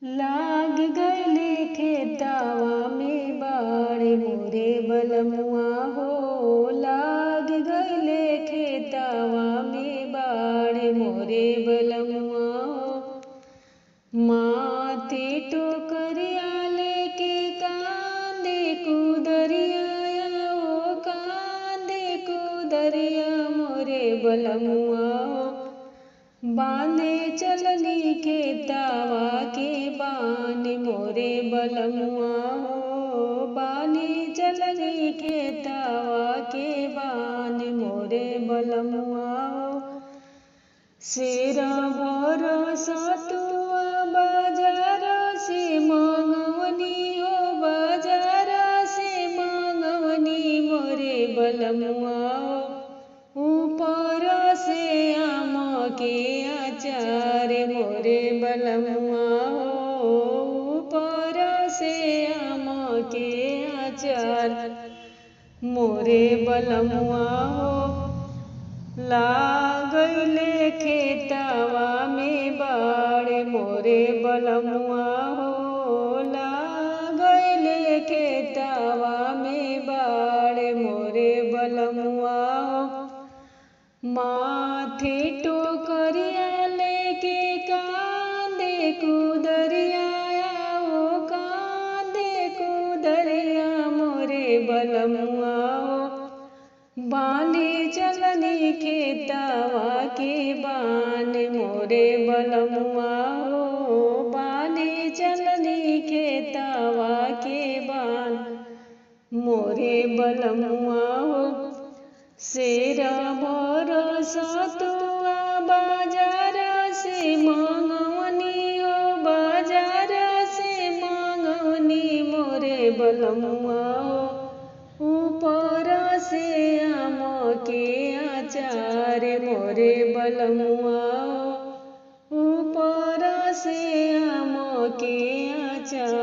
लाग गइले खेतवा में बाड़ मोरे बलमुआ हो। लाग गइले खेतवा में बाड़ मोरे बलमुआ हो। माथे टोकरिया लेके कांदे कुदरिया ओ कांदे कुदरिया मोरे बलमुआ हो। बांधे चलनी खेतवा के बान मोरे बलमुआ हो। बांधे चलनी खेतवा के बान मोरे बलमुआ हो। शेरा भरोसा तुआ बाजार से मांगवनी हो। बाजार से मांगवनी मोरे बलमुआ हो। ऊपर से आम के अचार मोरे बलमुआ हो। ऊपर से आम के अचार मोरे बलमुआ हो। लागइले खेतवा में बाड़ मोरे बलमुआ हो। लागइले खेतवा में बाड़ मोरे बलमुआ हो। माथे टोकरिया लेके कांदे कुदरिया ओ कांदे कुदरिया मोरे बलमुआ हो। बांधे चलनी खेतवा के बान मोरे बलमुआ हो। बांधे चलनी खेतवा के बान मोरे बलमुआ हो। शेरा भरोसा तुआ बाजार से मांगवनी हो। बाजार से मांगवनी मोरे बलमुआ हो। ऊपर से आम के अचार मोरे बलमुआ हो। ऊपर से आम के अचार